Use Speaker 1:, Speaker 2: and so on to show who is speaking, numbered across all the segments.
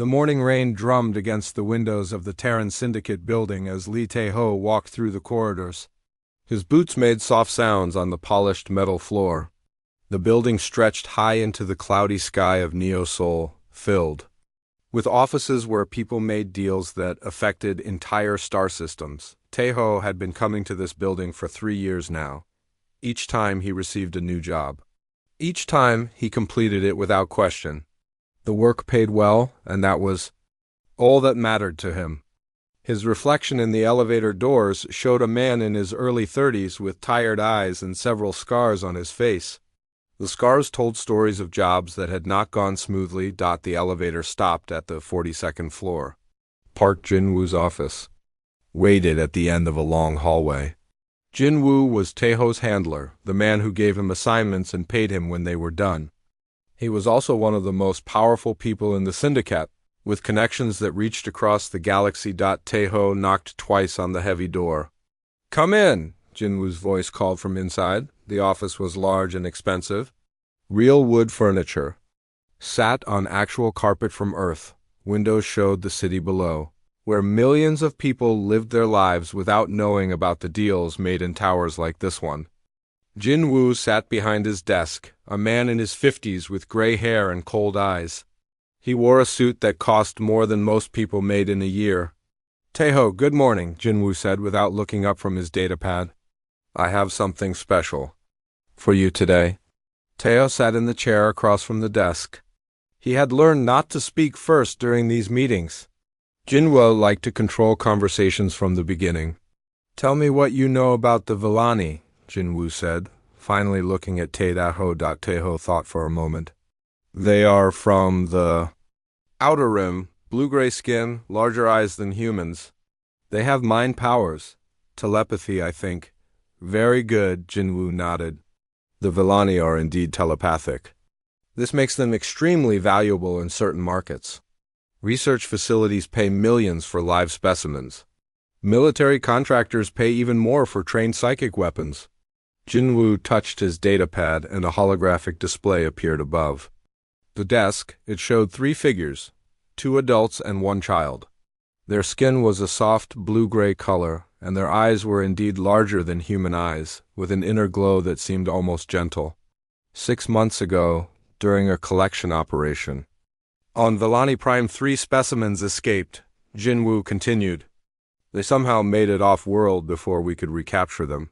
Speaker 1: The morning rain drummed against the windows of the Terran Syndicate building as Lee Tae-ho walked through the corridors. His boots made soft sounds on the polished metal floor. The building stretched high into the cloudy sky of Neo-Seoul, filled with offices where people made deals that affected entire star systems. Tae-ho had been coming to this building for 3 years now. Each time he received a new job. Each time he completed it without question. The work paid well, and that was all that mattered to him. His reflection in the elevator doors showed a man in his early 30s with tired eyes and several scars on his face. The scars told stories of jobs that had not gone smoothly. The elevator stopped at the 42nd floor. Park Jin-woo's office waited at the end of a long hallway. Jin-woo was Tae-ho's handler, the man who gave him assignments and paid him when they were done. He was also one of the most powerful people in the syndicate, with connections that reached across the galaxy. Tae-ho knocked twice on the heavy door. "Come in," Jin-woo's voice called from inside. The office was large and expensive. Real wood furniture sat on actual carpet from Earth. Windows showed the city below, where millions of people lived their lives without knowing about the deals made in towers like this one. Jin-woo sat behind his desk, a man in his 50s with gray hair and cold eyes. He wore a suit that cost more than most people made in a year. "Tae-ho, good morning," Jin-woo said without looking up from his datapad. "I have something special for you today." Tae-ho sat in the chair across from the desk. He had learned not to speak first during these meetings. Jin-woo liked to control conversations from the beginning. "Tell me what you know about the Villani," Jin-woo said, finally looking at Tae-ho. Tae-ho thought for a moment. "They are from the Outer Rim, blue-gray skin, larger eyes than humans. They have mind powers. Telepathy, I think." "Very good," Jin-woo nodded. "The Villani are indeed telepathic. This makes them extremely valuable in certain markets. Research facilities pay millions for live specimens. Military contractors pay even more for trained psychic weapons." Jin-woo touched his datapad and a holographic display appeared above the desk. It showed 3 figures, 2 adults and 1 child. Their skin was a soft blue-gray color, and their eyes were indeed larger than human eyes, with an inner glow that seemed almost gentle. 6 months ago, during a collection operation on Villani Prime, 3 specimens escaped, Jin-woo continued. They somehow made it off-world before we could recapture them.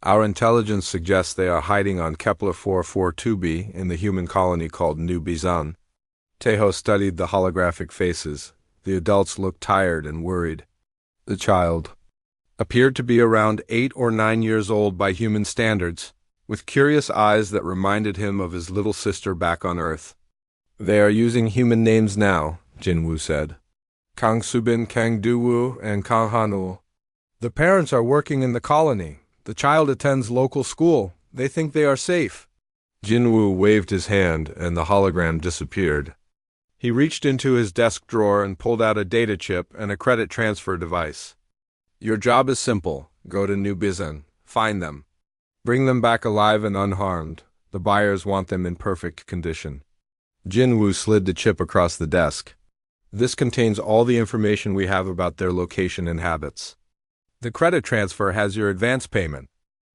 Speaker 1: Our intelligence suggests they are hiding on Kepler 442b in the human colony called New Bizan. Tae-ho studied the holographic faces. The adults looked tired and worried. The child appeared to be around 8 or 9 years old by human standards, with curious eyes that reminded him of his little sister back on Earth. "They are using human names now," Jin-woo said. "Kang Subin, Kang Du-woo, and Kang Han-woo. The parents are working in the colony. The child attends local school. They think they are safe." Jin-woo waved his hand, and the hologram disappeared. He reached into his desk drawer and pulled out a data chip and a credit transfer device. "Your job is simple. Go to New Bizan. Find them. Bring them back alive and unharmed. The buyers want them in perfect condition." Jin-woo slid the chip across the desk. "This contains all the information we have about their location and habits. The credit transfer has your advance payment.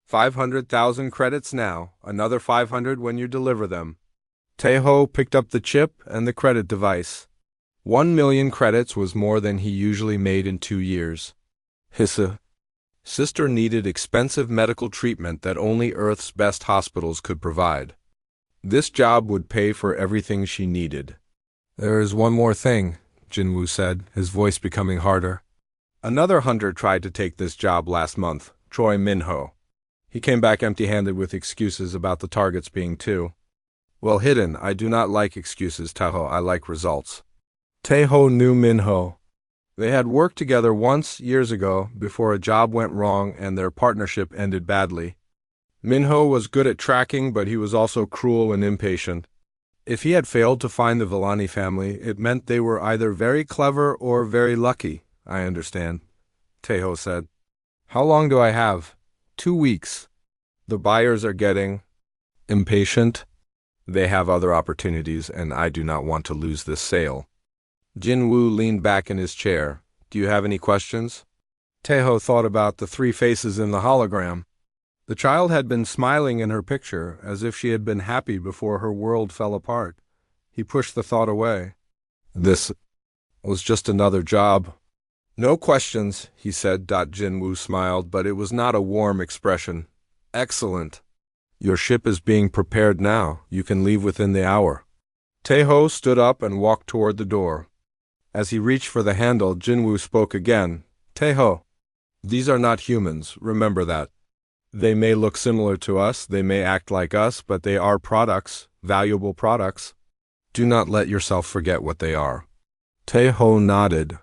Speaker 1: 500,000 credits now, another 500 when you deliver them." Tae-ho picked up the chip and the credit device. 1 million credits was more than he usually made in 2 years. His sister needed expensive medical treatment that only Earth's best hospitals could provide. This job would pay for everything she needed. "There is one more thing," Jin-woo said, his voice becoming harder. "Another hunter tried to take this job last month, Choi Min-ho. He came back empty-handed with excuses about the targets being 2. Well hidden. I do not like excuses, Tae-ho. I like results." Tae-ho knew Min-ho. They had worked together once years ago before a job went wrong and their partnership ended badly. Min-ho was good at tracking, but he was also cruel and impatient. If he had failed to find the Villani family, it meant they were either very clever or very lucky. "I understand," Tae-ho said. "How long do I have?" 2 weeks. "The buyers are getting impatient. They have other opportunities, and I do not want to lose this sale." Jinwoo leaned back in his chair. Do you have any questions? Taeho thought about the three faces in the hologram. The child had been smiling in her picture, as if she had been happy before her world fell apart. He pushed the thought away. This was just another job. No questions, he said. Jinwoo smiled, but it was not a warm expression. Excellent. Your ship is being prepared now. You can leave within the hour. Taeho stood up and walked toward the door. As he reached for the handle, Jinwoo spoke again. Taeho, these are not humans, remember that. They may look similar to us, they may act like us, but they are products, valuable products. Do not let yourself forget what they are. Taeho nodded.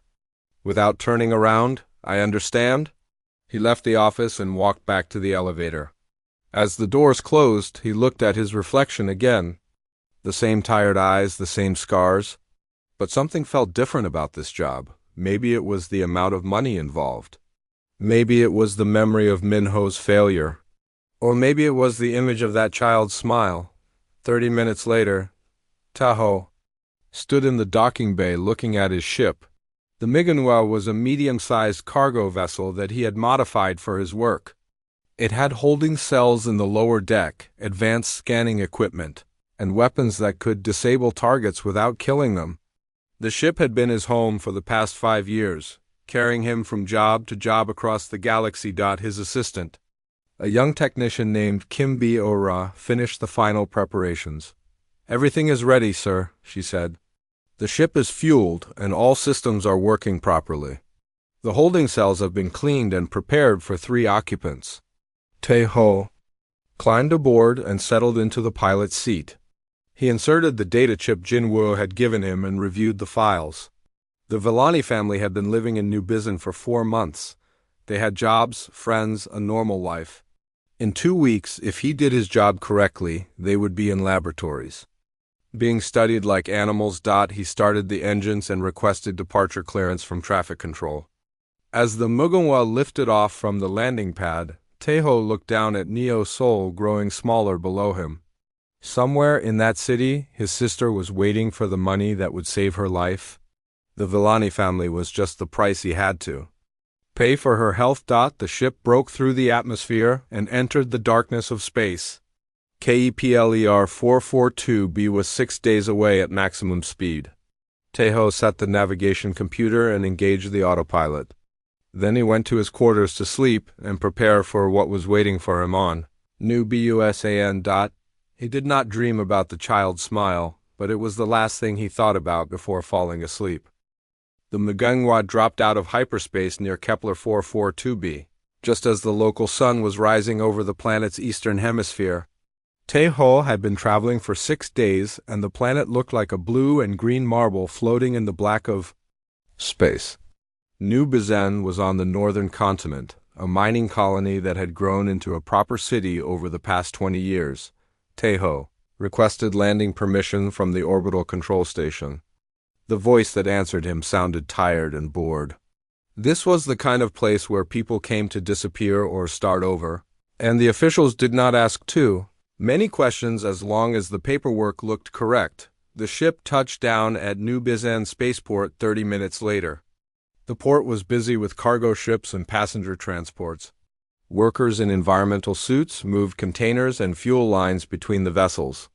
Speaker 1: Without turning around, I understand. He left the office and walked back to the elevator. As the doors closed, he looked at his reflection again. The same tired eyes, the same scars. But something felt different about this job. Maybe it was the amount of money involved. Maybe it was the memory of Minho's failure. Or maybe it was the image of that child's smile. 30 minutes later, Taeho stood in the docking bay looking at his ship. The Miganwa was a medium-sized cargo vessel that he had modified for his work. It had holding cells in the lower deck, advanced scanning equipment, and weapons that could disable targets without killing them. The ship had been his home for the past 5 years, carrying him from job to job across the galaxy. His assistant, a young technician named Kim Ora, finished the final preparations. Everything is ready, sir, she said. The ship is fueled, and all systems are working properly. The holding cells have been cleaned and prepared for 3 occupants. Taeho climbed aboard and settled into the pilot's seat. He inserted the data chip Jinwoo had given him and reviewed the files. The Villani family had been living in New Bizen for 4 months. They had jobs, friends, a normal life. In 2 weeks, if he did his job correctly, they would be in laboratories. Being studied like animals. He started the engines and requested departure clearance from traffic control. As the Mugunwa lifted off from the landing pad, Taeho looked down at Neo Seoul growing smaller below him. Somewhere in that city, his sister was waiting for the money that would save her life. The Villani family was just the price he had to pay for her health. The ship broke through the atmosphere and entered the darkness of space. KEPLER 442B was 6 days away at maximum speed. Taeho set the navigation computer and engaged the autopilot. Then he went to his quarters to sleep and prepare for what was waiting for him on New Busan. He did not dream about the child's smile, but it was the last thing he thought about before falling asleep. The Mugunwa dropped out of hyperspace near Kepler 442b, just as the local sun was rising over the planet's eastern hemisphere. Taeho had been traveling for 6 days, and the planet looked like a blue and green marble floating in the black of space. New Bizen was on the northern continent, a mining colony that had grown into a proper city over the past 20 years. Taeho requested landing permission from the orbital control station. The voice that answered him sounded tired and bored. This was the kind of place where people came to disappear or start over, and the officials did not ask too many questions as long as the paperwork looked correct. The ship touched down at New Bizen spaceport 30 minutes later. The port was busy with cargo ships and passenger transports. Workers in environmental suits moved containers and fuel lines between the vessels.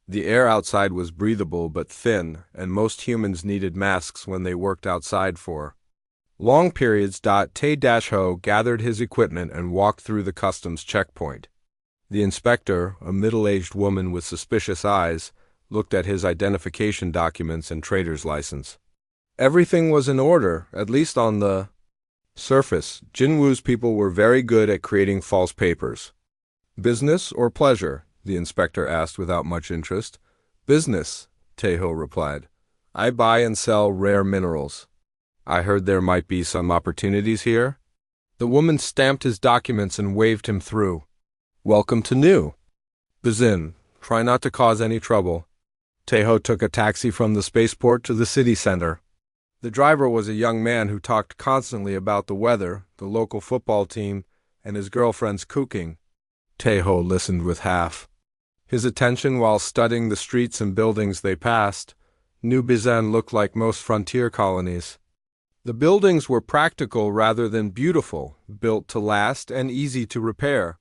Speaker 1: The air outside was breathable but thin, and most humans needed masks when they worked outside for long periods. Tae-ho gathered his equipment and walked through the customs checkpoint. The inspector, a middle-aged woman with suspicious eyes, looked at his identification documents and trader's license. Everything was in order, at least on the surface. Jinwoo's people were very good at creating false papers. Business or pleasure? The inspector asked without much interest. Business, Taeho replied. I buy and sell rare minerals. I heard there might be some opportunities here. The woman stamped his documents and waved him through. Welcome to New Bizen. Try not to cause any trouble. Taeho took a taxi from the spaceport to the city center. The driver was a young man who talked constantly about the weather, the local football team, and his girlfriend's cooking. Taeho listened with half his attention while studying the streets and buildings they passed. New Bizan looked like most frontier colonies. The buildings were practical rather than beautiful, built to last and easy to repair.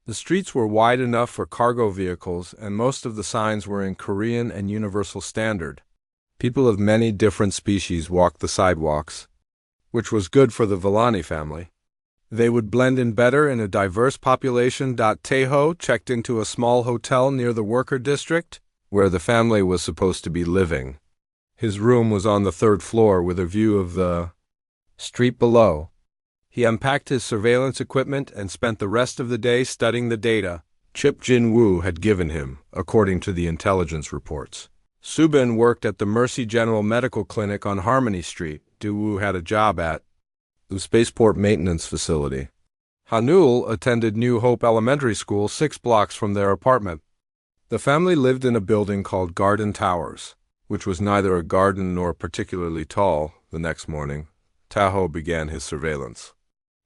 Speaker 1: The streets were wide enough for cargo vehicles, and most of the signs were in Korean and Universal Standard. People of many different species walked the sidewalks, which was good for the Villani family. They would blend in better in a diverse population. Teho checked into a small hotel near the worker district, where the family was supposed to be living. His room was on the third floor with a view of the street below. He unpacked his surveillance equipment and spent the rest of the day studying the data Chip Jin-woo had given him, according to the intelligence reports. Subin worked at the Mercy General Medical Clinic on Harmony Street. Du-woo had a job at the Spaceport Maintenance Facility. Hanul attended New Hope Elementary School 6 blocks from their apartment. The family lived in a building called Garden Towers, which was neither a garden nor particularly tall. The next morning, Taho began his surveillance.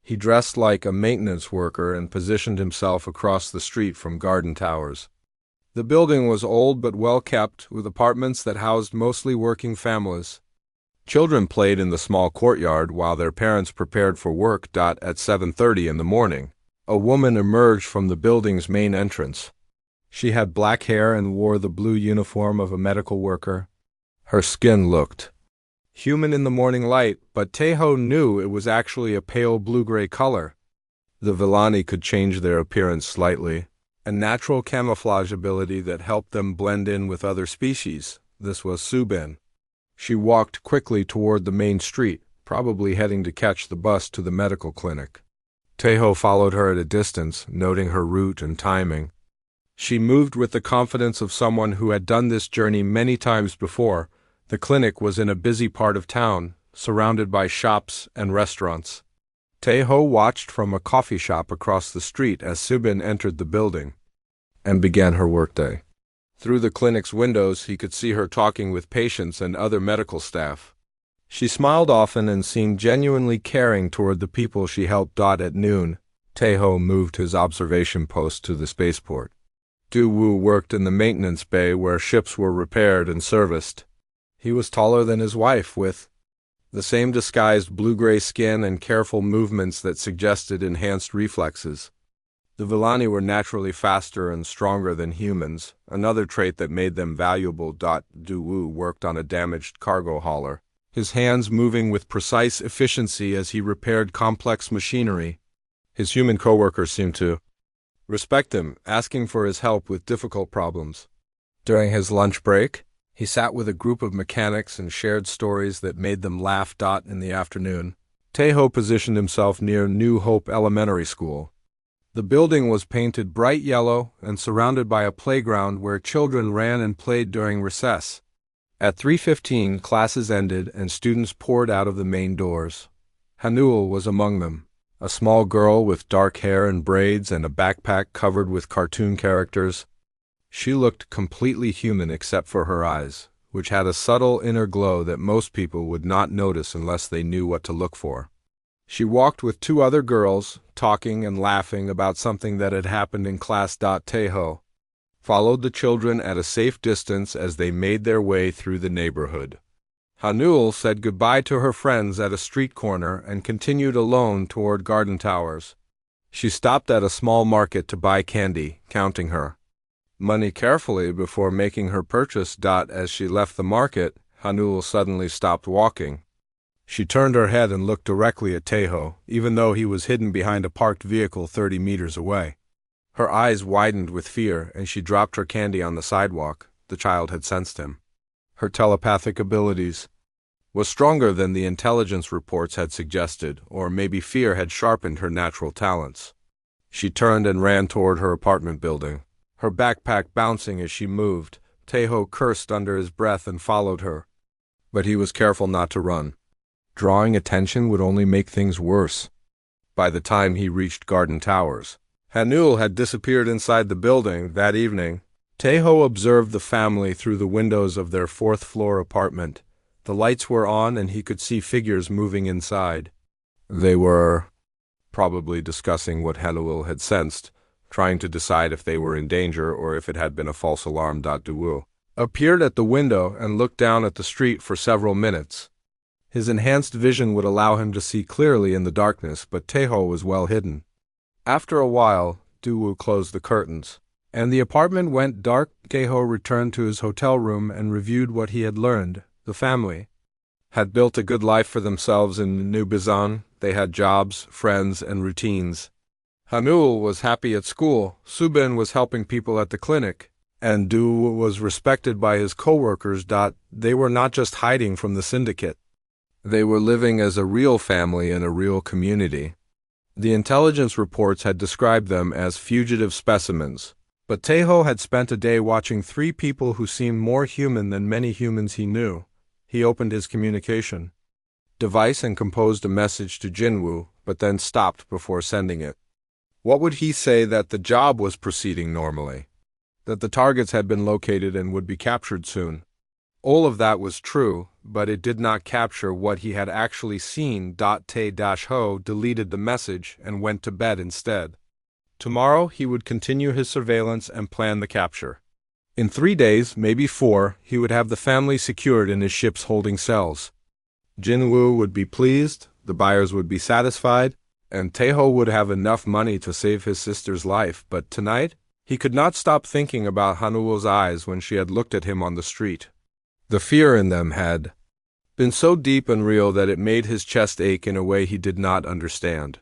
Speaker 1: He dressed like a maintenance worker and positioned himself across the street from Garden Towers. The building was old but well kept, with apartments that housed mostly working families. Children played in the small courtyard while their parents prepared for work. At 7:30 in the morning, a woman emerged from the building's main entrance. She had black hair and wore the blue uniform of a medical worker. Her skin looked human in the morning light, but Taeho knew it was actually a pale blue-gray color. The Villani could change their appearance slightly, a natural camouflage ability that helped them blend in with other species. This was Subin. She walked quickly toward the main street, probably heading to catch the bus to the medical clinic. Taeho followed her at a distance, noting her route and timing. She moved with the confidence of someone who had done this journey many times before. The clinic was in a busy part of town, surrounded by shops and restaurants. Taeho watched from a coffee shop across the street as Subin entered the building and began her workday. Through the clinic's windows, he could see her talking with patients and other medical staff. She smiled often and seemed genuinely caring toward the people she helped. At noon, Taeho moved his observation post to the spaceport. Du-woo worked in the maintenance bay where ships were repaired and serviced. He was taller than his wife, with the same disguised blue-gray skin and careful movements that suggested enhanced reflexes. The Villani were naturally faster and stronger than humans, another trait that made them valuable. Du-woo worked on a damaged cargo hauler, his hands moving with precise efficiency as he repaired complex machinery. His human coworkers seemed to respect him, asking for his help with difficult problems. During his lunch break, he sat with a group of mechanics and shared stories that made them laugh. In the afternoon, Taeho positioned himself near New Hope Elementary School. The building was painted bright yellow and surrounded by a playground where children ran and played during recess. At 3:15, classes ended and students poured out of the main doors. Hanul was among them, a small girl with dark hair and braids and a backpack covered with cartoon characters. She looked completely human except for her eyes, which had a subtle inner glow that most people would not notice unless they knew what to look for. She walked with 2 other girls, talking and laughing about something that had happened in class. Taeho followed the children at a safe distance as they made their way through the neighborhood. Hanul said goodbye to her friends at a street corner and continued alone toward Garden Towers. She stopped at a small market to buy candy, counting her money carefully before making her purchase. As she left the market, Hanul suddenly stopped walking. She turned her head and looked directly at Taeho, even though he was hidden behind a parked vehicle 30 meters away. Her eyes widened with fear, and she dropped her candy on the sidewalk. The child had sensed him. Her telepathic abilities was stronger than the intelligence reports had suggested, or maybe fear had sharpened her natural talents. She turned and ran toward her apartment building, her backpack bouncing as she moved. Taeho cursed under his breath and followed her, but he was careful not to run. Drawing attention would only make things worse. By the time he reached Garden Towers, Hanul had disappeared inside the building. That evening, Taeho observed the family through the windows of their 4th-floor apartment. The lights were on and he could see figures moving inside. They were probably discussing what Hanul had sensed, trying to decide if they were in danger or if it had been a false alarm. Du-woo appeared at the window and looked down at the street for several minutes. His enhanced vision would allow him to see clearly in the darkness, but Taeho was well hidden. After a while, Duwoo closed the curtains, and the apartment went dark. Taeho returned to his hotel room and reviewed what he had learned. The family had built a good life for themselves in New Bizan. They had jobs, friends, and routines. Hanul was happy at school, Subin was helping people at the clinic, and Du was respected by his co-workers. They were not just hiding from the syndicate. They were living as a real family in a real community. The intelligence reports had described them as fugitive specimens, but Taeho had spent a day watching 3 people who seemed more human than many humans he knew. He opened his communication device and composed a message to Jinwoo, but then stopped before sending it. What would he say? That the job was proceeding normally, that the targets had been located and would be captured soon. All of that was true, but it did not capture what he had actually seen. Tae-ho deleted the message and went to bed instead. Tomorrow he would continue his surveillance and plan the capture. In 3 days, maybe 4, he would have the family secured in his ship's holding cells. Jinwoo would be pleased, the buyers would be satisfied, and Taeho would have enough money to save his sister's life. But tonight, he could not stop thinking about Hanul's eyes when she had looked at him on the street. The fear in them had been so deep and real that it made his chest ache in a way he did not understand.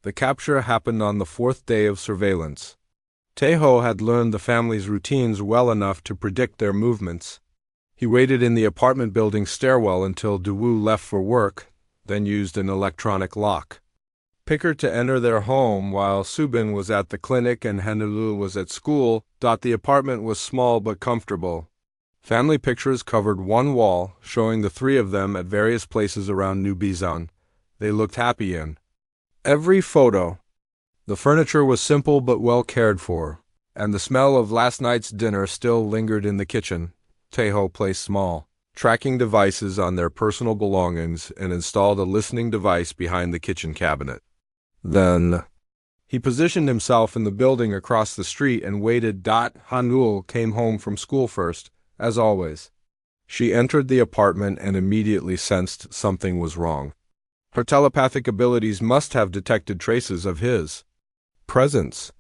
Speaker 1: The capture happened on the 4th day of surveillance. Taeho had learned the family's routines well enough to predict their movements. He waited in the apartment building stairwell until Duwoo left for work, then used an electronic lock picker to enter their home while Subin was at the clinic and Hanul was at school. The apartment was small but comfortable. Family pictures covered one wall, showing the 3 of them at various places around New Bizan. They looked happy in every photo. The furniture was simple but well cared for, and the smell of last night's dinner still lingered in the kitchen. Taeho placed small tracking devices on their personal belongings and installed a listening device behind the kitchen cabinet. Then he positioned himself in the building across the street and waited. Hanul came home from school first, as always. She entered the apartment and immediately sensed something was wrong. Her telepathic abilities must have detected traces of his presence.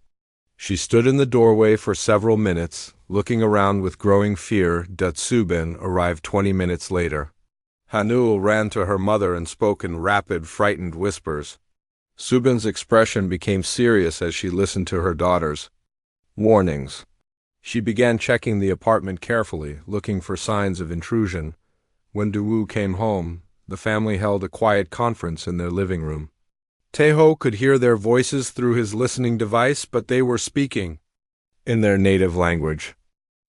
Speaker 1: She stood in the doorway for several minutes, looking around with growing fear. Subin arrived 20 minutes later. Hanul ran to her mother and spoke in rapid, frightened whispers. Subin's expression became serious as she listened to her daughter's warnings. She began checking the apartment carefully, looking for signs of intrusion. When Duwoo came home, the family held a quiet conference in their living room. Taeho could hear their voices through his listening device, but they were speaking in their native language.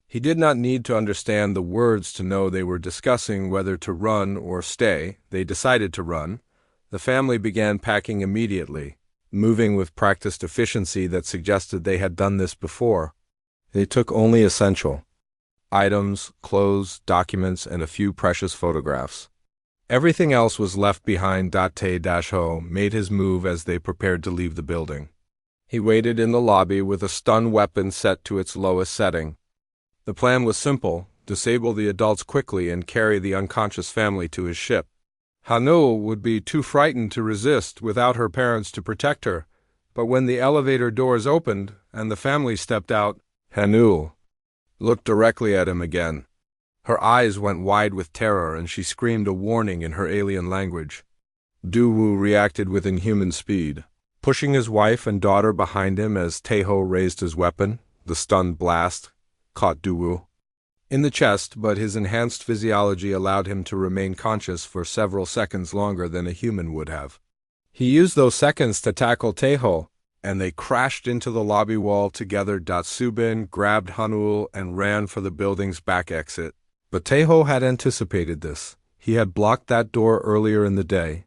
Speaker 1: He did not need to understand the words to know they were discussing whether to run or stay. They decided to run. The family began packing immediately, moving with practiced efficiency that suggested they had done this before. They took only essential items, clothes, documents, and a few precious photographs. Everything else was left behind. Tae-ho made his move as they prepared to leave the building. He waited in the lobby with a stun weapon set to its lowest setting. The plan was simple: disable the adults quickly and carry the unconscious family to his ship. Hanul would be too frightened to resist without her parents to protect her, but when the elevator doors opened and the family stepped out, Hanul looked directly at him again. Her eyes went wide with terror and she screamed a warning in her alien language. Duwoo reacted with inhuman speed, pushing his wife and daughter behind him as Taeho raised his weapon. The stunned blast caught Duwoo in the chest, but his enhanced physiology allowed him to remain conscious for several seconds longer than a human would have. He used those seconds to tackle Taeho, and they crashed into the lobby wall together. Subin grabbed Hanul and ran for the building's back exit. But Taeho had anticipated this. He had blocked that door earlier in the day.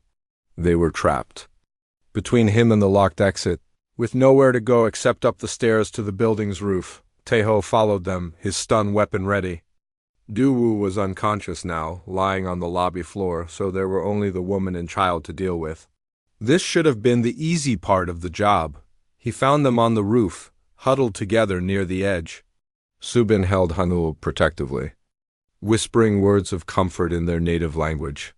Speaker 1: They were trapped between him and the locked exit, with nowhere to go except up the stairs to the building's roof. Taeho followed them, his stun weapon ready. Duwoo was unconscious now, lying on the lobby floor, so there were only the woman and child to deal with. This should have been the easy part of the job. He found them on the roof, huddled together near the edge. Subin held Hanul protectively, whispering words of comfort in their native language.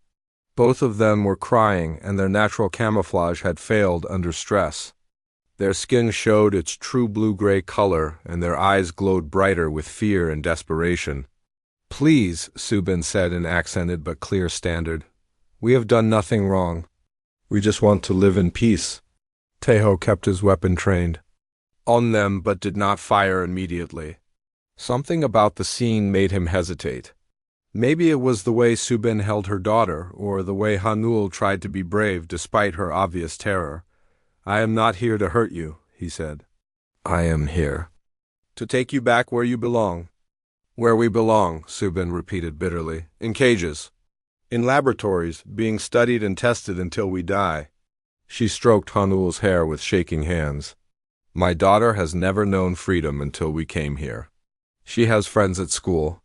Speaker 1: Both of them were crying, and their natural camouflage had failed under stress. Their skin showed its true blue-gray color, and their eyes glowed brighter with fear and desperation. "Please," Subin said in accented but clear standard, "we have done nothing wrong. We just want to live in peace." Teho kept his weapon trained on them but did not fire immediately. Something about the scene made him hesitate. Maybe it was the way Subin held her daughter, or the way Hanul tried to be brave despite her obvious terror. "I am not here to hurt you," he said. "I am here to take you back where you belong." "Where we belong," Subin repeated bitterly. "In cages. In laboratories, being studied and tested until we die." She stroked Hanul's hair with shaking hands. "My daughter has never known freedom until we came here. She has friends at school.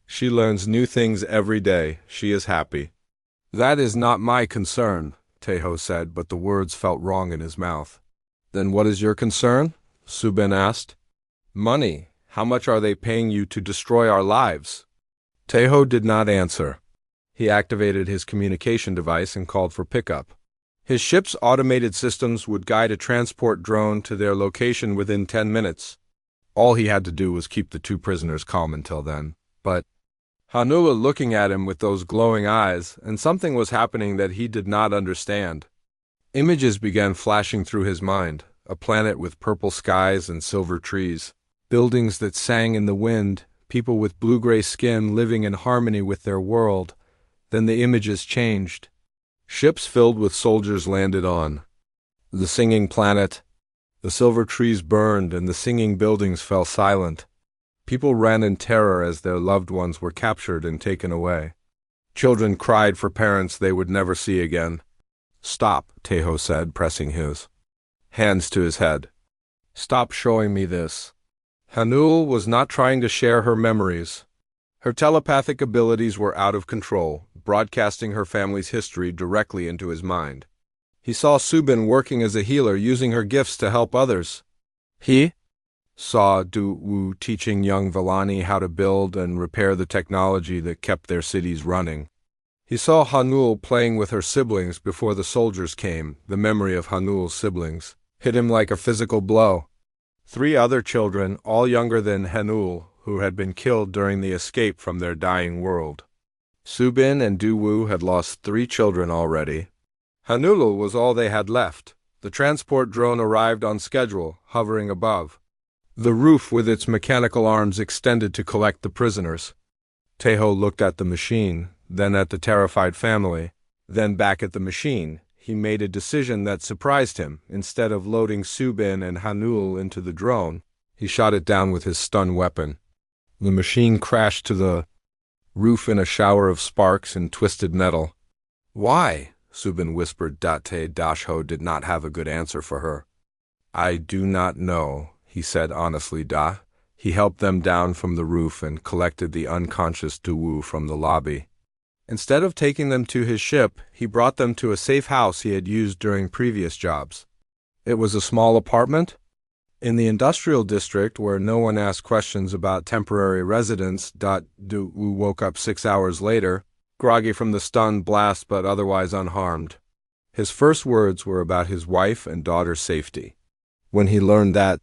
Speaker 1: She learns new things every day. She is happy." "That is not my concern," Teho said, but the words felt wrong in his mouth. "Then what is your concern?" Subin asked. "Money. How much are they paying you to destroy our lives?" Teho did not answer. He activated his communication device and called for pickup. His ship's automated systems would guide a transport drone to their location within 10 minutes. All he had to do was keep the two prisoners calm until then. But Hanula looking at him with those glowing eyes, and something was happening that he did not understand. Images began flashing through his mind, a planet with purple skies and silver trees, buildings that sang in the wind, people with blue-gray skin living in harmony with their world. Then the images changed. Ships filled with soldiers landed on the singing planet. The silver trees burned and the singing buildings fell silent. People ran in terror as their loved ones were captured and taken away. Children cried for parents they would never see again. "Stop," Teho said, pressing his hands to his head. "Stop showing me this." Hanul was not trying to share her memories. Her telepathic abilities were out of control, broadcasting her family's history directly into his mind. He saw Subin working as a healer, using her gifts to help others. He saw Du Wu teaching young Villani how to build and repair the technology that kept their cities running. He saw Hanul playing with her siblings before the soldiers came. The memory of Hanul's siblings hit him like a physical blow. 3 other children, all younger than Hanul, who had been killed during the escape from their dying world. Subin and Du Wu had lost 3 children already. Hanul was all they had left. The transport drone arrived on schedule, hovering above the roof with its mechanical arms extended to collect the prisoners. Teho looked at the machine, then at the terrified family, then back at the machine. He made a decision that surprised him. Instead of loading Subin and Hanul into the drone, he shot it down with his stun weapon. The machine crashed to the roof in a shower of sparks and twisted metal. "Why?" Subin whispered. Date Dasho did not have a good answer for her. "I do not know," he said honestly. He helped them down from the roof and collected the unconscious Du Wu from the lobby. Instead of taking them to his ship, he brought them to a safe house he had used during previous jobs. It was a small apartment in the industrial district where no one asked questions about temporary residents. Du Wu woke up 6 hours later, groggy from the stun blast but otherwise unharmed. His first words were about his wife and daughter's safety. When he learned that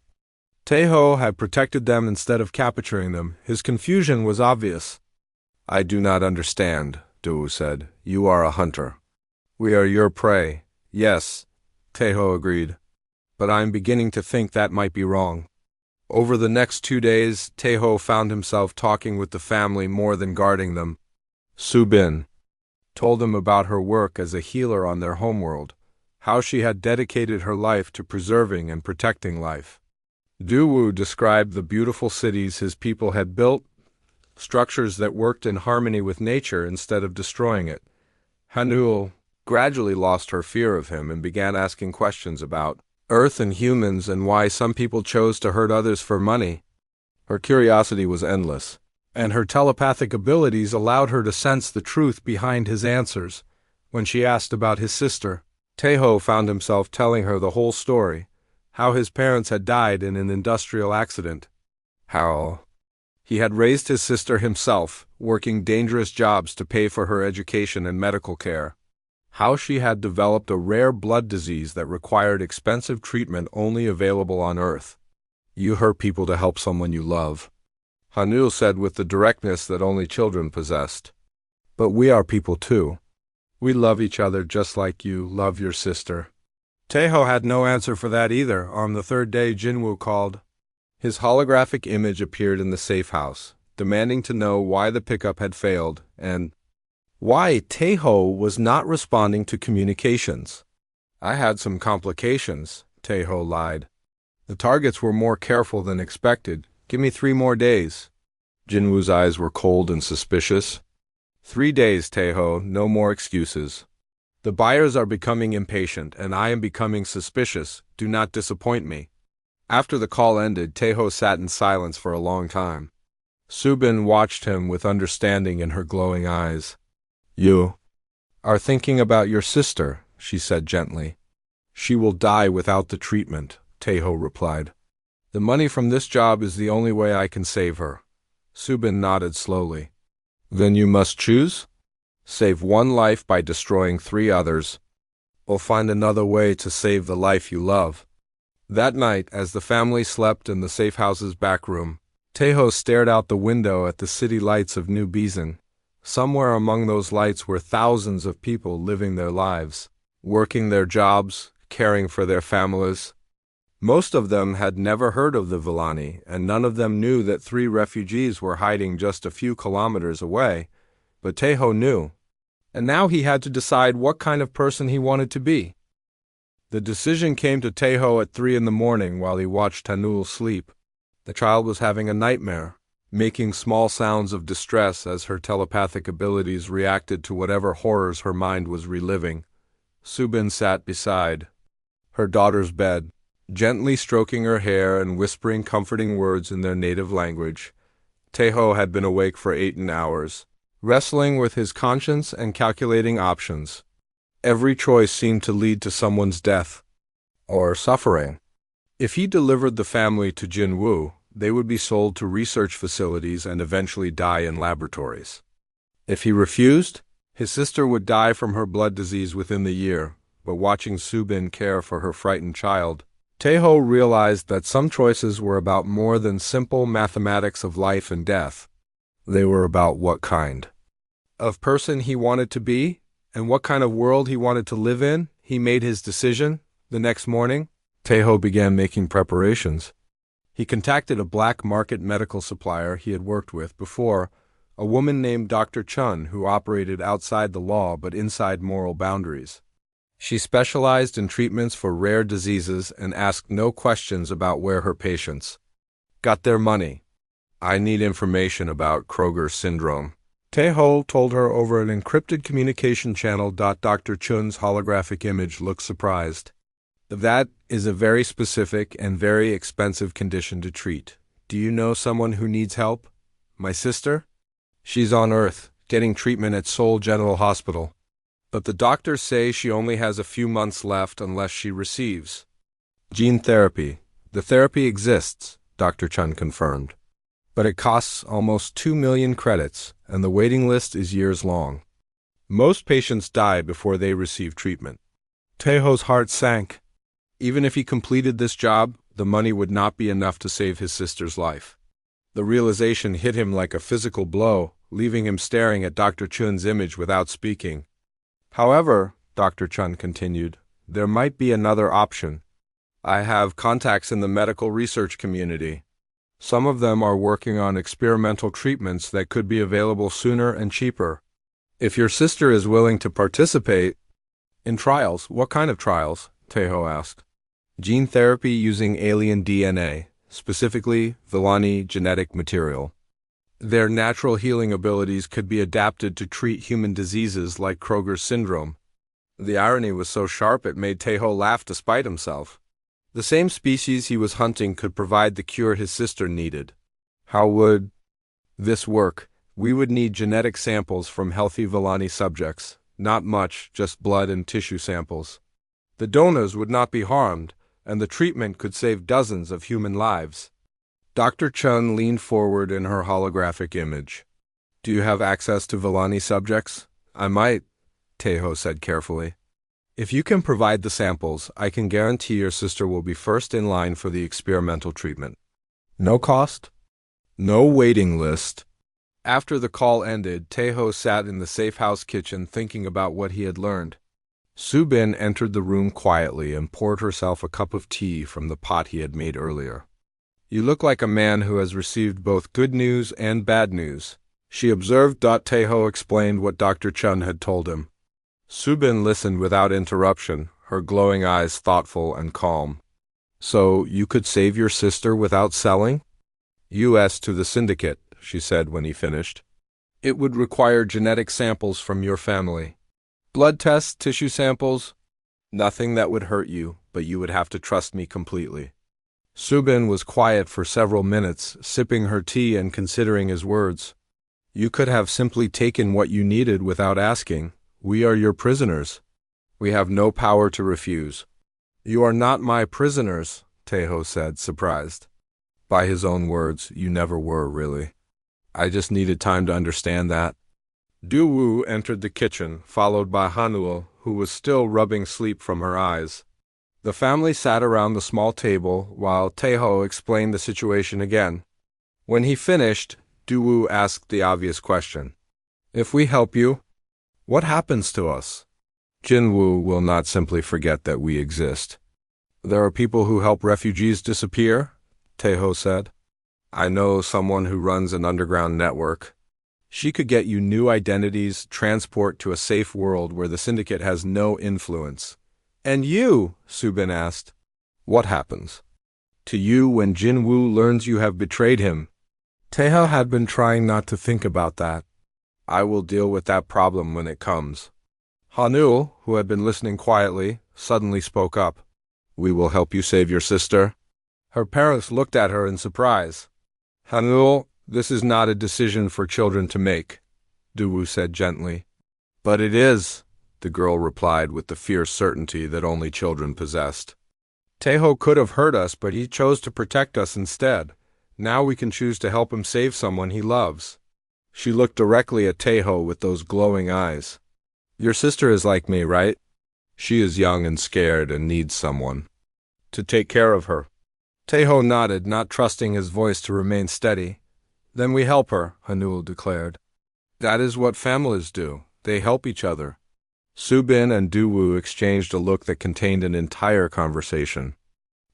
Speaker 1: Teho had protected them instead of capturing them, his confusion was obvious. "I do not understand," Du Wu said. "You are a hunter. We are your prey." "Yes," Teho agreed. "But I am beginning to think that might be wrong." Over the next 2 days, Teho found himself talking with the family more than guarding them. Subin told them about her work as a healer on their homeworld, how she had dedicated her life to preserving and protecting life. Du Wu described the beautiful cities his people had built, structures that worked in harmony with nature instead of destroying it. Hanul gradually lost her fear of him and began asking questions about Earth and humans and why some people chose to hurt others for money. Her curiosity was endless, and her telepathic abilities allowed her to sense the truth behind his answers. When she asked about his sister, Teho found himself telling her the whole story, how his parents had died in an industrial accident, how He had raised his sister himself, working dangerous jobs to pay for her education and medical care. How she had developed a rare blood disease that required expensive treatment only available on Earth. You hurt people to help someone you love, Hanul said with the directness that only children possessed. But we are people too. We love each other just like you love your sister. Taeho had no answer for that either. On the third day, Jinwoo called. His holographic image appeared in the safe house, demanding to know why the pickup had failed and why Taeho was not responding to communications. I had some complications, Taeho lied. The targets were more careful than expected. Give me 3 more days. Jinwoo's eyes were cold and suspicious. 3 days, Taeho, no more excuses. The buyers are becoming impatient, and I am becoming suspicious. Do not disappoint me. After the call ended, Taeho sat in silence for a long time. Subin watched him with understanding in her glowing eyes. You are thinking about your sister, she said gently. She will die without the treatment, Taeho replied. The money from this job is the only way I can save her. Subin nodded slowly. Then you must choose? Save 1 life by destroying 3 others, or find another way to save the life you love. That night, as the family slept in the safe house's back room, Taeho stared out the window at the city lights of New Bizen. Somewhere among those lights were thousands of people living their lives, working their jobs, caring for their families. Most of them had never heard of the Villani, and none of them knew that 3 refugees were hiding just a few kilometers away. But Taeho knew, and now he had to decide what kind of person he wanted to be. The decision came to Taeho at 3 in the morning while he watched Hanul sleep. The child was having a nightmare, making small sounds of distress as her telepathic abilities reacted to whatever horrors her mind was reliving. Subin sat beside her daughter's bed, gently stroking her hair and whispering comforting words in their native language. Taeho had been awake for 8 hours, wrestling with his conscience and calculating options. Every choice seemed to lead to someone's death or suffering. If he delivered the family to Jinwoo, they would be sold to research facilities and eventually die in laboratories. If he refused, his sister would die from her blood disease within the year. But watching Subin care for her frightened child, Taeho realized that some choices were about more than simple mathematics of life and death. They were about what kind of person he wanted to be and what kind of world he wanted to live in. He made his decision. The next morning, Taeho began making preparations. He contacted a black market medical supplier he had worked with before, a woman named Dr. Chun who operated outside the law but inside moral boundaries. She specialized in treatments for rare diseases and asked no questions about where her patients got their money. I need information about Kroger syndrome, Taeho told her over an encrypted communication channel. Dr. Chun's holographic image looked surprised. That is a very specific and very expensive condition to treat. Do you know someone who needs help? My sister? She's on Earth, getting treatment at Seoul General Hospital. But the doctors say she only has a few months left unless she receives gene therapy. The therapy exists, Dr. Chun confirmed. But it costs almost 2 million credits, and the waiting list is years long. Most patients die before they receive treatment. Taeho's heart sank. Even if he completed this job, the money would not be enough to save his sister's life. The realization hit him like a physical blow, leaving him staring at Dr. Chun's image without speaking. However, Dr. Chun continued, there might be another option. I have contacts in the medical research community. Some of them are working on experimental treatments that could be available sooner and cheaper. If your sister is willing to participate in trials, what kind of trials? Taeho asked. Gene therapy using alien DNA, specifically Villani genetic material. Their natural healing abilities could be adapted to treat human diseases like Kroger syndrome. The irony was so sharp it made Taeho laugh despite himself. The same species he was hunting could provide the cure his sister needed. How would this work? We would need genetic samples from healthy Villani subjects. Not much, just blood and tissue samples. The donors would not be harmed, and the treatment could save dozens of human lives. Dr. Chun leaned forward in her holographic image. Do you have access to Villani subjects? I might, Teho said carefully. If you can provide the samples, I can guarantee your sister will be first in line for the experimental treatment. No cost? No waiting list. After the call ended, Teho sat in the safe house kitchen thinking about what he had learned. Subin entered the room quietly and poured herself a cup of tea from the pot he had made earlier. You look like a man who has received both good news and bad news, she observed. Teho explained what Dr. Chun had told him. Subin listened without interruption, her glowing eyes thoughtful and calm. So, you could save your sister without selling? US to the syndicate, she said when he finished. It would require genetic samples from your family. Blood tests, tissue samples? Nothing that would hurt you, but you would have to trust me completely. Subin was quiet for several minutes, sipping her tea and considering his words. You could have simply taken what you needed without asking. We are your prisoners. We have no power to refuse. You are not my prisoners, Teho said, surprised. By his own words, you never were, really. I just needed time to understand that. Du-Wu entered the kitchen, followed by Hanuel, who was still rubbing sleep from her eyes. The family sat around the small table while Teho explained the situation again. When he finished, Du-Wu asked the obvious question. If we help you, what happens to us? Jin-Wu will not simply forget that we exist. There are people who help refugees disappear, Teho said. I know someone who runs an underground network. She could get you new identities, transport to a safe world where the syndicate has no influence. And you, Subin asked, what happens to you when Jin-Wu learns you have betrayed him? Teho had been trying not to think about that. I will deal with that problem when it comes. Hanuel, who had been listening quietly, suddenly spoke up. We will help you save your sister. Her parents looked at her in surprise. Hanuel, this is not a decision for children to make, Du-Wu said gently. But it is, the girl replied with the fierce certainty that only children possessed. Teho could have hurt us, but he chose to protect us instead. Now we can choose to help him save someone he loves. She looked directly at Teho with those glowing eyes. Your sister is like me, right? She is young and scared and needs someone to take care of her. Teho nodded, not trusting his voice to remain steady. Then we help her, Hanuel declared. That is what families do. They help each other. Subin and Du-Wu exchanged a look that contained an entire conversation.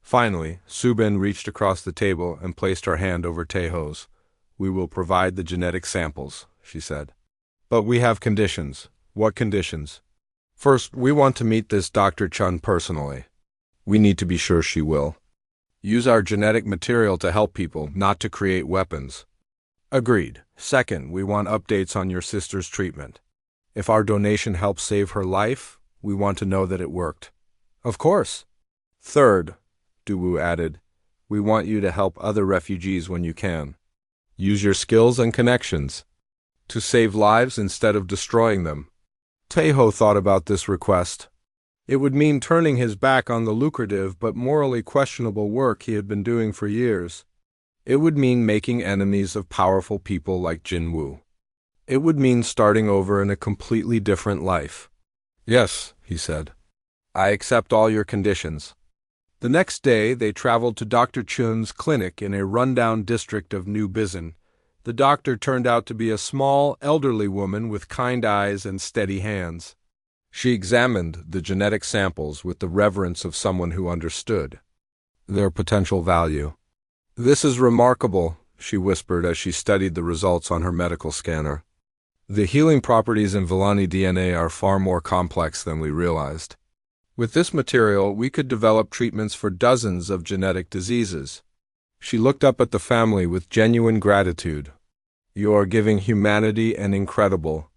Speaker 1: Finally, Subin reached across the table and placed her hand over Teho's. We will provide the genetic samples, she said. But we have conditions. What conditions? First, we want to meet this Dr. Chun personally. We need to be sure she will. Use our genetic material to help people, not to create weapons. Agreed. Second, we want updates on your sister's treatment. If our donation helps save her life, we want to know that it worked. Of course. Third, Du-Wu added, we want you to help other refugees when you can. Use your skills and connections to save lives instead of destroying them. Teho thought about this request. It would mean turning his back on the lucrative but morally questionable work he had been doing for years. It would mean making enemies of powerful people like Jin-Wu. It would mean starting over in a completely different life. Yes, he said. I accept all your conditions. The next day, they traveled to Dr. Chun's clinic in a rundown district of New Bizen. The doctor turned out to be a small, elderly woman with kind eyes and steady hands. She examined the genetic samples with the reverence of someone who understood their potential value. This is remarkable, she whispered as she studied the results on her medical scanner. The healing properties in Villani DNA are far more complex than we realized. With this material, we could develop treatments for dozens of genetic diseases. She looked up at the family with genuine gratitude. You are giving humanity an incredible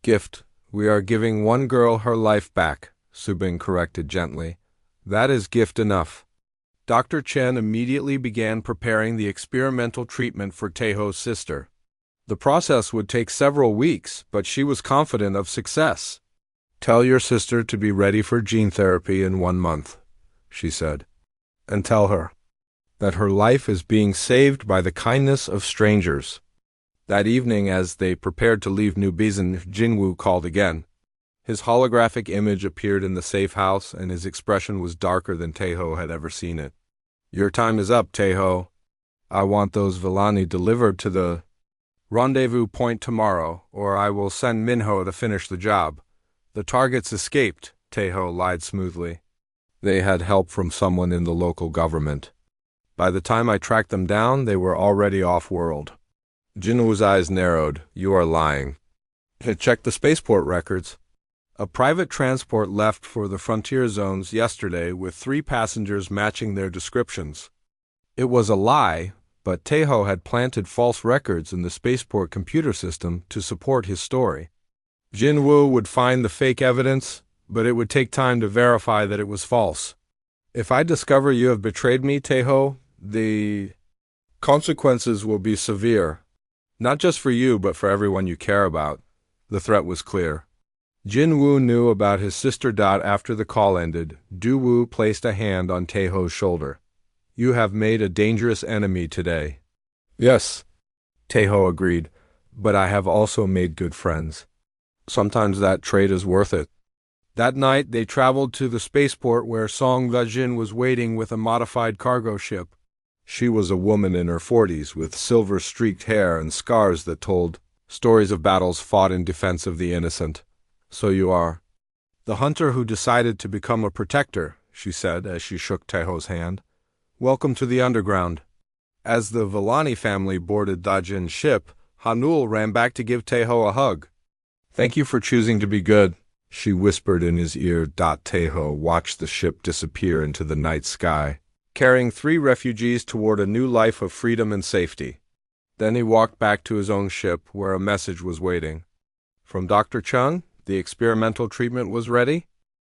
Speaker 1: gift. We are giving one girl her life back, Subin corrected gently. That is gift enough. Dr. Chen immediately began preparing the experimental treatment for Teho's sister. The process would take several weeks, but she was confident of success. Tell your sister to be ready for gene therapy in 1 month, she said. And tell her, that her life is being saved by the kindness of strangers. That evening, as they prepared to leave New Bizen, Jinwoo called again. His holographic image appeared in the safe house, and his expression was darker than Taeho had ever seen it. "Your time is up, Taeho. I want those Villani delivered to the rendezvous point tomorrow, or I will send Minho to finish the job." "The targets escaped," Taeho lied smoothly. "They had help from someone in the local government. By the time I tracked them down, they were already off-world." Jinwoo's eyes narrowed. "You are lying." "Check the spaceport records. A private transport left for the frontier zones yesterday with 3 passengers matching their descriptions." It was a lie, but Taeho had planted false records in the spaceport computer system to support his story. Jinwoo would find the fake evidence, but it would take time to verify that it was false. "If I discover you have betrayed me, Taeho, the consequences will be severe. Not just for you, but for everyone you care about." The threat was clear. Jinwoo knew about his sister. After the call ended, Duwoo placed a hand on Taeho's shoulder. "You have made a dangerous enemy today." "Yes," Taeho agreed, "but I have also made good friends. Sometimes that trade is worth it." That night, they traveled to the spaceport where Song Dajin was waiting with a modified cargo ship. She was a woman in her 40s with silver-streaked hair and scars that told stories of battles fought in defense of the innocent. "So you are the hunter who decided to become a protector," she said as she shook Taeho's hand. "Welcome to the underground." As the Villani family boarded Dajin's ship, Hanul ran back to give Taeho a hug. "Thank you for choosing to be good," she whispered in his ear. Taeho watched the ship disappear into the night sky, carrying 3 refugees toward a new life of freedom and safety. Then he walked back to his own ship, where a message was waiting. From Dr. Chung, the experimental treatment was ready.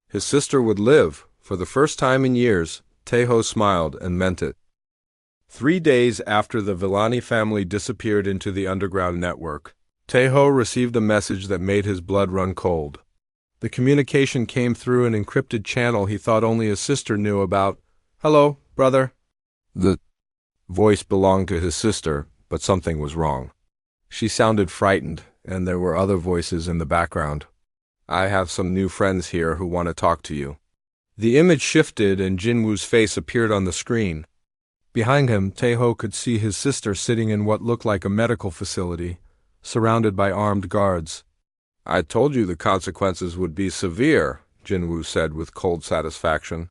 Speaker 1: His sister would live. For the first time in years, Taeho smiled and meant it. 3 days after the Villani family disappeared into the underground network, Taeho received a message that made his blood run cold. The communication came through an encrypted channel he thought only his sister knew about. "Hello, brother." The voice belonged to his sister, but something was wrong. She sounded frightened, and there were other voices in the background. "I have some new friends here who want to talk to you." The image shifted and Jinwoo's face appeared on the screen. Behind him, Taeho could see his sister sitting in what looked like a medical facility, surrounded by armed guards. "I told you the consequences would be severe," Jinwoo said with cold satisfaction.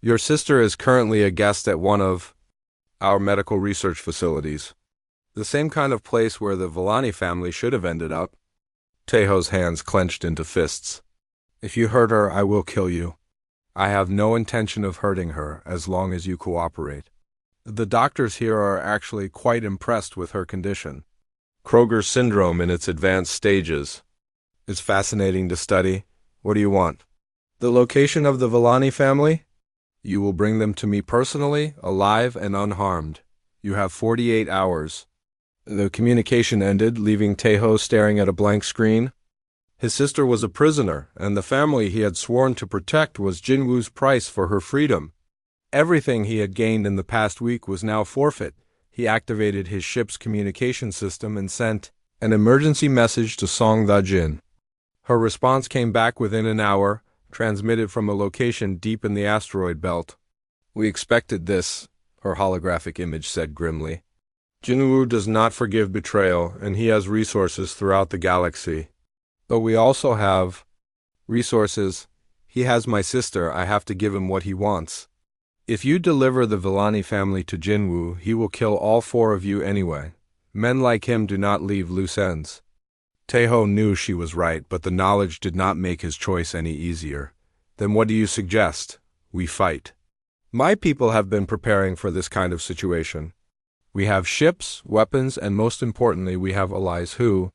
Speaker 1: "Your sister is currently a guest at one of our medical research facilities. The same kind of place where the Villani family should have ended up." Taeho's hands clenched into fists. "If you hurt her, I will kill you. I have no intention of hurting her as long as you cooperate. The doctors here are actually quite impressed with her condition. Kroger's syndrome in its advanced stages. It's fascinating to study. What do you want?" "The location of the Villani family? You will bring them to me personally, alive and unharmed. You have 48 hours. The communication ended, leaving Taeho staring at a blank screen. His sister was a prisoner, and the family he had sworn to protect was Jinwoo's price for her freedom. Everything he had gained in the past week was now forfeit. He activated his ship's communication system and sent an emergency message to Song Dajin. Her response came back within an hour, transmitted from a location deep in the asteroid belt. "We expected this," her holographic image said grimly. "Jinwoo does not forgive betrayal, and he has resources throughout the galaxy. But we also have resources. He has my sister. I have to give him what he wants. If you deliver the Villani family to Jinwoo, he will kill all 4 of you anyway. Men like him do not leave loose ends." Taeho knew she was right, but the knowledge did not make his choice any easier. "Then what do you suggest? We fight." "My people have been preparing for this kind of situation. We have ships, weapons, and most importantly, we have allies who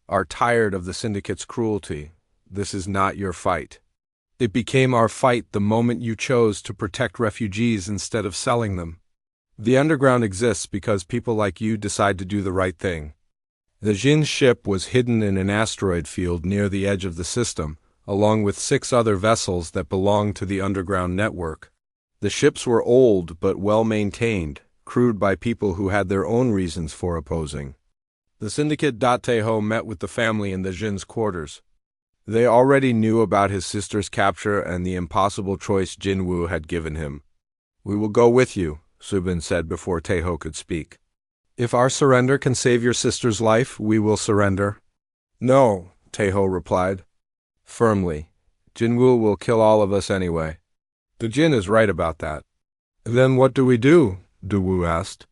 Speaker 1: are tired of the Syndicate's cruelty. This is not your fight. It became our fight the moment you chose to protect refugees instead of selling them. The underground exists because people like you decide to do the right thing." The Jin's ship was hidden in an asteroid field near the edge of the system, along with 6 other vessels that belonged to the underground network. The ships were old but well-maintained, crewed by people who had their own reasons for opposing. The syndicate Dateho met with the family in the Jin's quarters. They already knew about his sister's capture and the impossible choice Jinwoo had given him. "We will go with you," Subin said before Taeho could speak. "If our surrender can save your sister's life, we will surrender." "No," Taeho replied firmly. "Jinwoo will kill all of us anyway. The Jin is right about that." "Then what do we do?" Daewoo asked.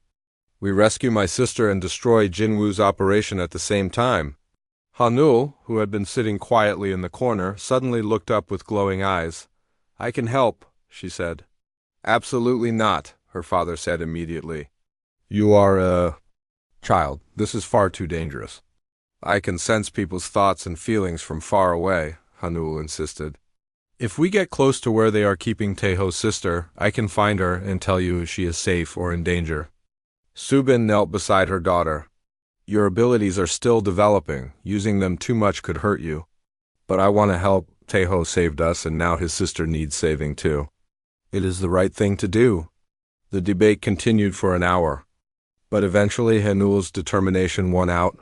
Speaker 1: "We rescue my sister and destroy Jinwoo's operation at the same time." Hanul, who had been sitting quietly in the corner, suddenly looked up with glowing eyes. "I can help," she said. "Absolutely not," her father said immediately. "You are a child. This is far too dangerous." "I can sense people's thoughts and feelings from far away," Hanul insisted. "If we get close to where they are keeping Taeho's sister, I can find her and tell you if she is safe or in danger." Subin knelt beside her daughter. "Your abilities are still developing. Using them too much could hurt you. But I want to help. Taeho saved us, and now his sister needs saving too. It is the right thing to do." The debate continued for an hour. But eventually Hanul's determination won out.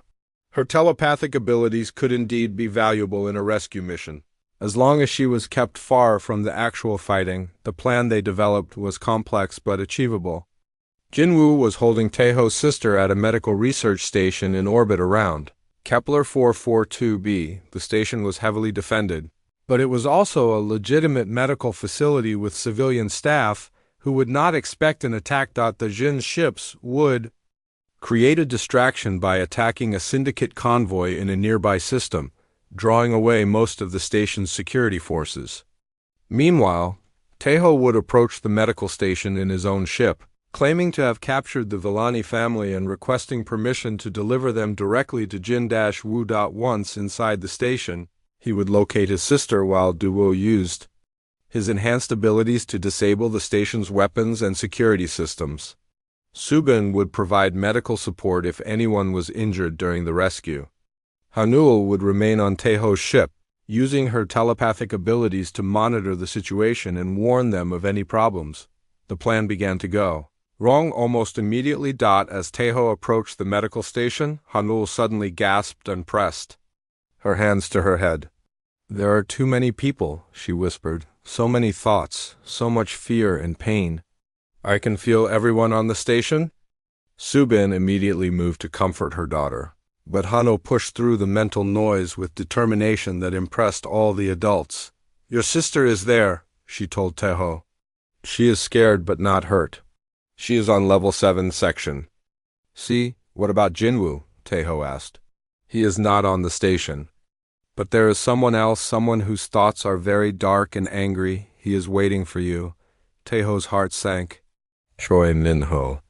Speaker 1: Her telepathic abilities could indeed be valuable in a rescue mission. As long as she was kept far from the actual fighting, the plan they developed was complex but achievable. Jinwoo was holding Taeho's sister at a medical research station in orbit around Kepler 442b. The station was heavily defended, but it was also a legitimate medical facility with civilian staff who would not expect an attack. The Jin's ships would create a distraction by attacking a syndicate convoy in a nearby system, drawing away most of the station's security forces. Meanwhile, Taeho would approach the medical station in his own ship, claiming to have captured the Villani family and requesting permission to deliver them directly to Jin-Woo. Once inside the station, he would locate his sister while Daewoo used his enhanced abilities to disable the station's weapons and security systems. Subin would provide medical support if anyone was injured during the rescue. Hanul would remain on Taeho's ship, using her telepathic abilities to monitor the situation and warn them of any problems. The plan began to go wrong almost immediately. As Taeho approached the medical station, Hanul suddenly gasped and pressed her hands to her head. "There are too many people," she whispered. "So many thoughts, so much fear and pain." "I can feel everyone on the station." Subin immediately moved to comfort her daughter, but Hanul pushed through the mental noise with determination that impressed all the adults. "Your sister is there," she told Taeho. "She is scared but not hurt. She is on level 7 section." "See, what about Jinwoo?" Taeho asked. "He is not on the station. But there is someone else, someone whose thoughts are very dark and angry. He is waiting for you." Taeho's heart sank. Choi Minho.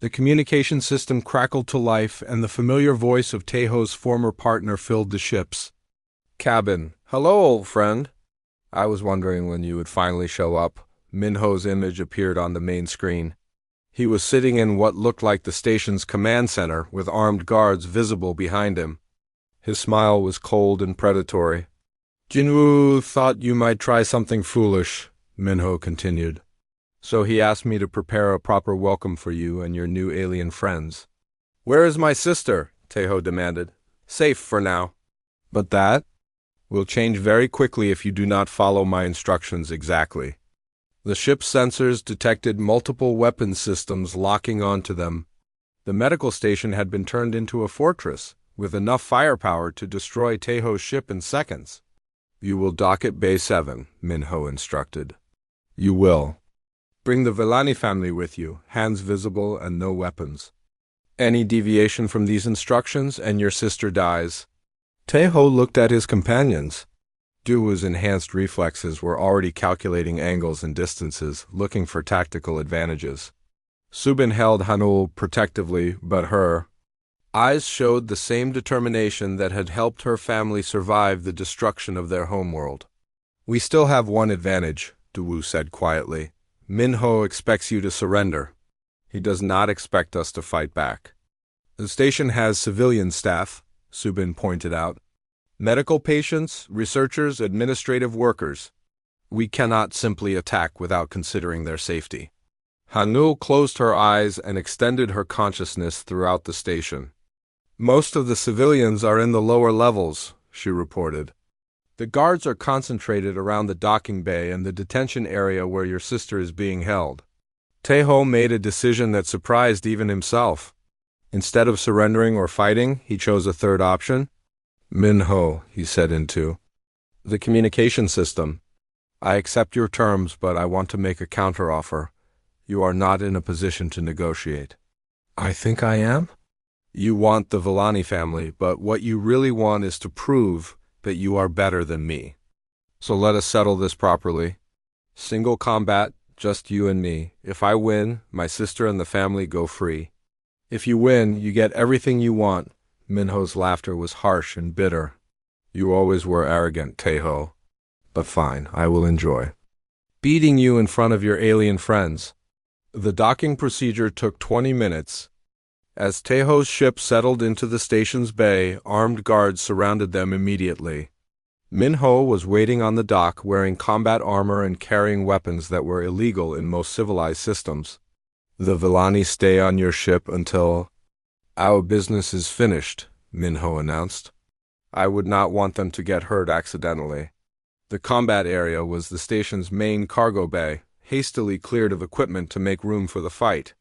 Speaker 1: The communication system crackled to life, and the familiar voice of Taeho's former partner filled the ship's cabin. "Hello, old friend. I was wondering when you would finally show up." Minho's image appeared on the main screen. He was sitting in what looked like the station's command center, with armed guards visible behind him. His smile was cold and predatory. "Jinwoo thought you might try something foolish," Minho continued. "So he asked me to prepare a proper welcome for you and your new alien friends." "Where is my sister?" Taeho demanded. "Safe for now." "But that will change very quickly if you do not follow my instructions exactly." The ship's sensors detected multiple weapon systems locking onto them. The medical station had been turned into a fortress, with enough firepower to destroy Taeho's ship in seconds. "You will dock at Bay 7, Minho instructed. "You will. Bring the Villani family with you, hands visible and no weapons. Any deviation from these instructions and your sister dies." Taeho looked at his companions. Daewoo's enhanced reflexes were already calculating angles and distances, looking for tactical advantages. Subin held Hanul protectively, but her eyes showed the same determination that had helped her family survive the destruction of their homeworld. "We still have one advantage," Daewoo said quietly. "Minho expects you to surrender. He does not expect us to fight back." "The station has civilian staff," Subin pointed out. "Medical patients, researchers, administrative workers. We cannot simply attack without considering their safety. Hanul closed her eyes and extended her consciousness throughout the station. Most of the civilians are in the lower levels, she reported. The guards are concentrated around the docking bay and the detention area where your sister is being held. Taeho made a decision that surprised even himself. Instead of surrendering or fighting, he chose a third option. Minho, he said into the communication system. I accept your terms, but I want to make a counteroffer. You are not in a position to negotiate. I think I am? You want the Villani family, but what you really want is to prove that you are better than me. So let us settle this properly. Single combat, just you and me. If I win, my sister and the family go free. If you win, you get everything you want. Minho's laughter was harsh and bitter. You always were arrogant, Taeho. But fine, I will enjoy beating you in front of your alien friends. The docking procedure took 20 minutes. As Taeho's ship settled into the station's bay, armed guards surrounded them immediately. Minho was waiting on the dock wearing combat armor and carrying weapons that were illegal in most civilized systems. The Villani stay on your ship until our business is finished, Minho announced. I would not want them to get hurt accidentally. The combat area was the station's main cargo bay, hastily cleared of equipment to make room for the fight.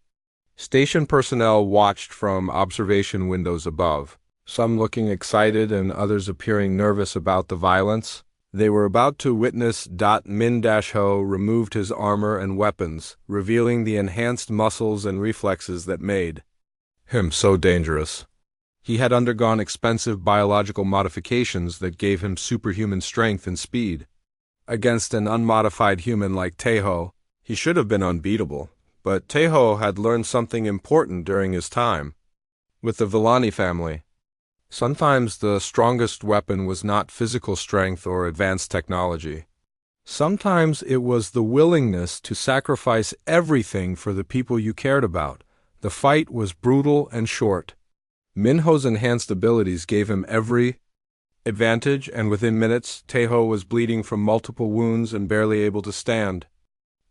Speaker 1: Station personnel watched from observation windows above, some looking excited and others appearing nervous about the violence. They were about to witness Min-Ho removed his armor and weapons, revealing the enhanced muscles and reflexes that made him so dangerous. He had undergone expensive biological modifications that gave him superhuman strength and speed. Against an unmodified human like Taeho, he should have been unbeatable. But Taeho had learned something important during his time with the Villani family. Sometimes the strongest weapon was not physical strength or advanced technology. Sometimes it was the willingness to sacrifice everything for the people you cared about. The fight was brutal and short. Minho's enhanced abilities gave him every advantage, and within minutes, Taeho was bleeding from multiple wounds and barely able to stand.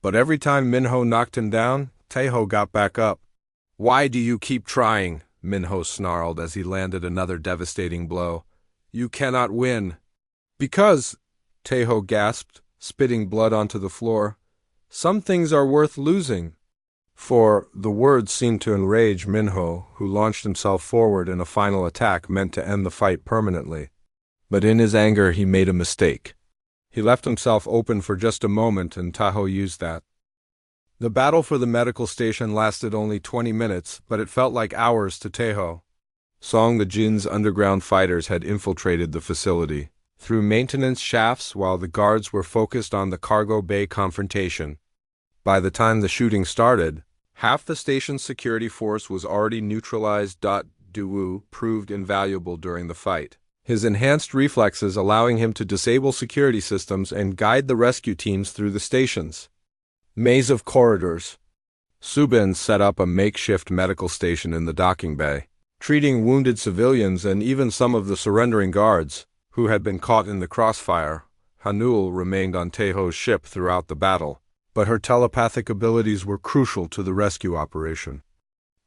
Speaker 1: But every time Minho knocked him down, Taeho got back up. Why do you keep trying? Minho snarled as he landed another devastating blow. You cannot win. Because, Taeho gasped, spitting blood onto the floor, some things are worth losing. For the words seemed to enrage Minho, who launched himself forward in a final attack meant to end the fight permanently. But in his anger he made a mistake. He left himself open for just a moment, and Taeho used that. The battle for the medical station lasted only 20 minutes, but it felt like hours to Taeho. Song the Jin's underground fighters had infiltrated the facility through maintenance shafts while the guards were focused on the cargo bay confrontation. By the time the shooting started, half the station's security force was already neutralized. Duwu proved invaluable during the fight, his enhanced reflexes allowing him to disable security systems and guide the rescue teams through the stations. Maze of corridors. Subin set up a makeshift medical station in the docking bay, treating wounded civilians and even some of the surrendering guards, who had been caught in the crossfire. Hanul remained on Taeho's ship throughout the battle, but her telepathic abilities were crucial to the rescue operation.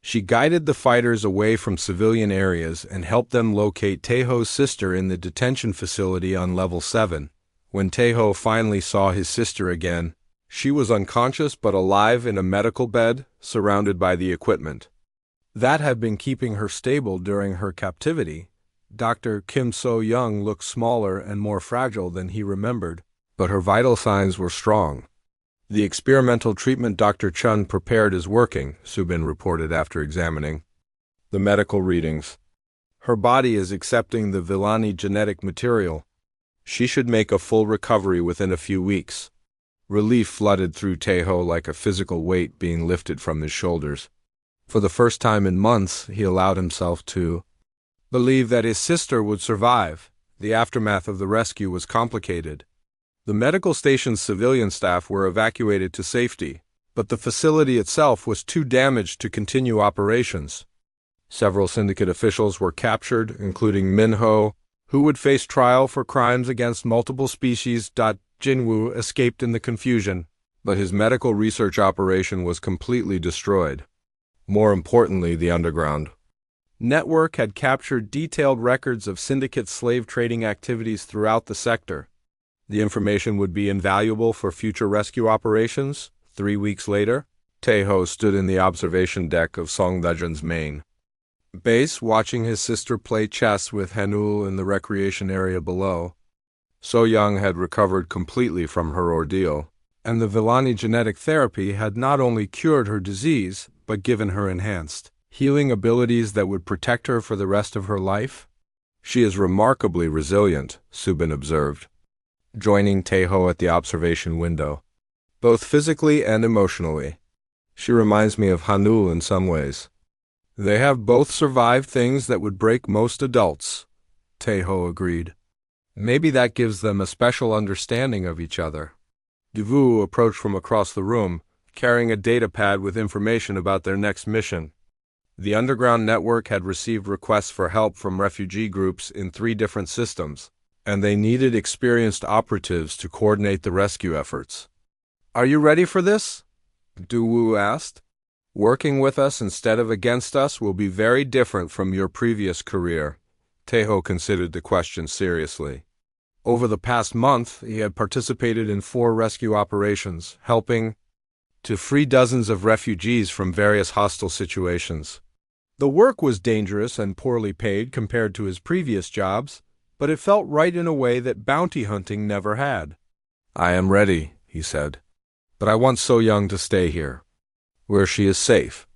Speaker 1: She guided the fighters away from civilian areas and helped them locate Taeho's sister in the detention facility on level 7. When Taeho finally saw his sister again, she was unconscious but alive in a medical bed, surrounded by the equipment that had been keeping her stable during her captivity. Dr. Kim So-young looked smaller and more fragile than he remembered, but her vital signs were strong. The experimental treatment Dr. Chun prepared is working, Subin reported after examining the medical readings. Her body is accepting the Villani genetic material. She should make a full recovery within a few weeks. Relief flooded through Taeho like a physical weight being lifted from his shoulders. For the first time in months, he allowed himself to believe that his sister would survive. The aftermath of the rescue was complicated. The medical station's civilian staff were evacuated to safety, but the facility itself was too damaged to continue operations. Several syndicate officials were captured, including Minho, who would face trial for crimes against multiple species. Jinwoo escaped in the confusion, but his medical research operation was completely destroyed. More importantly, the underground network had captured detailed records of syndicate slave trading activities throughout the sector. The information would be invaluable for future rescue operations. 3 weeks later, Taeho stood in the observation deck of Song Legion's main base, watching his sister play chess with Hanul in the recreation area below. So Young had recovered completely from her ordeal, and the Villani genetic therapy had not only cured her disease, but given her enhanced healing abilities that would protect her for the rest of her life. She is remarkably resilient, Subin observed, joining Taeho at the observation window, both physically and emotionally. She reminds me of Hanul in some ways. They have both survived things that would break most adults, Taeho agreed. Maybe that gives them a special understanding of each other. Duvu approached from across the room, carrying a data pad with information about their next mission. The underground network had received requests for help from refugee groups in 3 different systems, and they needed experienced operatives to coordinate the rescue efforts. "Are you ready for this?" Duwu asked. "Working with us instead of against us will be very different from your previous career." Taeho considered the question seriously. Over the past month, he had participated in 4 rescue operations, helping to free dozens of refugees from various hostile situations. The work was dangerous and poorly paid compared to his previous jobs, but it felt right in a way that bounty hunting never had. "I am ready," he said, "but I want So Young to stay here, where she is safe."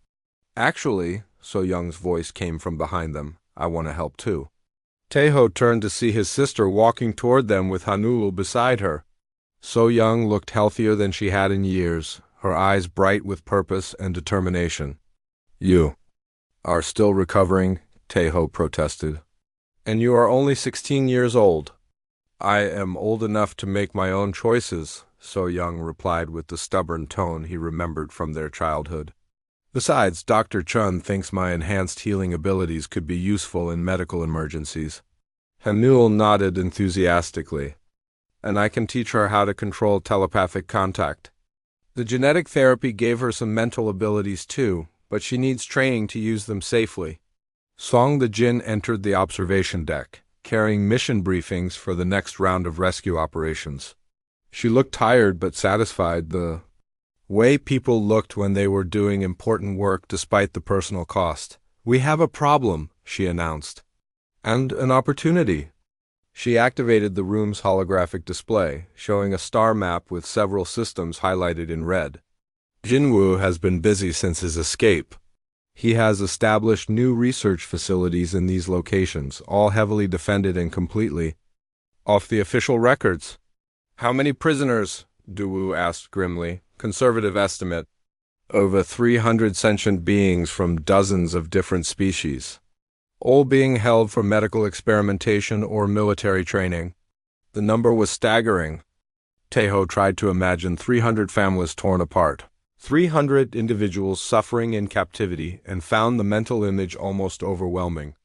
Speaker 1: "Actually," So Young's voice came from behind them, "I want to help too." Taeho turned to see his sister walking toward them with Hanul beside her. So Young looked healthier than she had in years, her eyes bright with purpose and determination. "You are still recovering," Taeho protested. "And you are only 16 years old." "I am old enough to make my own choices," So Young replied with the stubborn tone he remembered from their childhood. "Besides, Dr. Chun thinks my enhanced healing abilities could be useful in medical emergencies." Hanul nodded enthusiastically. "And I can teach her how to control telepathic contact." The genetic therapy gave her some mental abilities too, but she needs training to use them safely. Song the Jin entered the observation deck, carrying mission briefings for the next round of rescue operations. She looked tired but satisfied, the way people looked when they were doing important work despite the personal cost. "We have a problem," she announced. "And an opportunity." She activated the room's holographic display, showing a star map with several systems highlighted in red. Jinwoo has been busy since his escape. He has established new research facilities in these locations, all heavily defended and completely off the official records. "How many prisoners?" Duwu asked grimly. "Conservative estimate. Over 300 sentient beings from dozens of different species, all being held for medical experimentation or military training." The number was staggering. Taeho tried to imagine 300 families torn apart, 300 individuals suffering in captivity, and found the mental image almost overwhelming.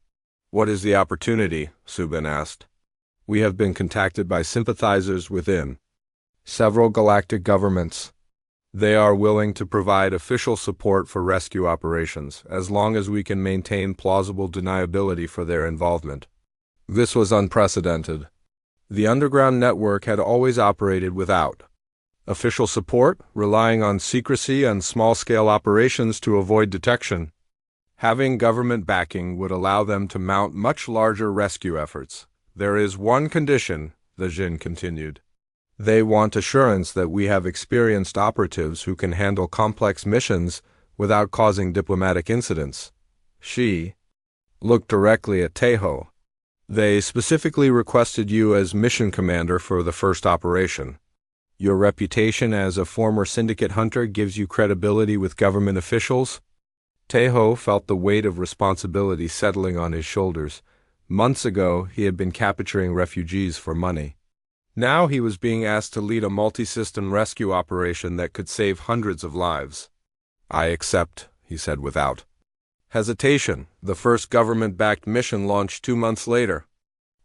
Speaker 1: "What is the opportunity?" Subin asked. "We have been contacted by sympathizers within several galactic governments. They are willing to provide official support for rescue operations, as long as we can maintain plausible deniability for their involvement." This was unprecedented. The underground network had always operated without official support, relying on secrecy and small-scale operations to avoid detection. Having government backing would allow them to mount much larger rescue efforts. "There is one condition," the Jin continued. "They want assurance that we have experienced operatives who can handle complex missions without causing diplomatic incidents." She looked directly at Taeho. "They specifically requested you as mission commander for the first operation. Your reputation as a former syndicate hunter gives you credibility with government officials." Taeho felt the weight of responsibility settling on his shoulders. Months ago, he had been capturing refugees for money. Now he was being asked to lead a multi-system rescue operation that could save hundreds of lives. "I accept," he said without hesitation. The first government-backed mission launched 2 months later.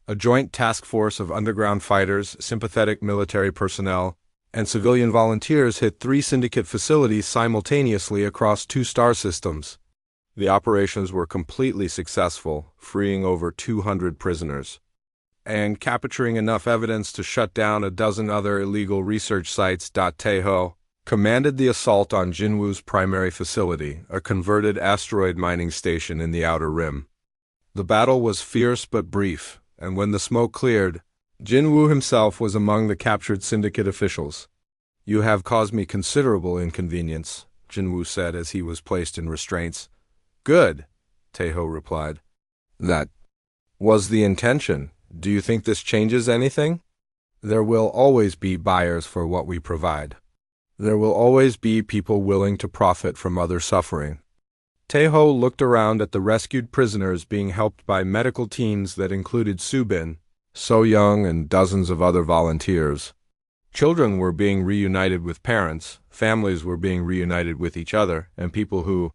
Speaker 1: A joint task force of underground fighters, sympathetic military personnel, and civilian volunteers hit 3 syndicate facilities simultaneously across 2 star systems. The operations were completely successful, freeing over 200 prisoners and capturing enough evidence to shut down a dozen other illegal research sites. Taeho commanded the assault on Jinwoo's primary facility, a converted asteroid mining station in the Outer Rim. The battle was fierce but brief, and when the smoke cleared, Jinwoo himself was among the captured syndicate officials. "You have caused me considerable inconvenience," Jinwoo said as he was placed in restraints. "Good," Taeho replied. "That was the intention. Do you think this changes anything?" "There will always be buyers for what we provide. There will always be people willing to profit from other suffering." Taeho looked around at the rescued prisoners being helped by medical teams that included Subin, So Young, and dozens of other volunteers. Children were being reunited with parents, families were being reunited with each other, and people who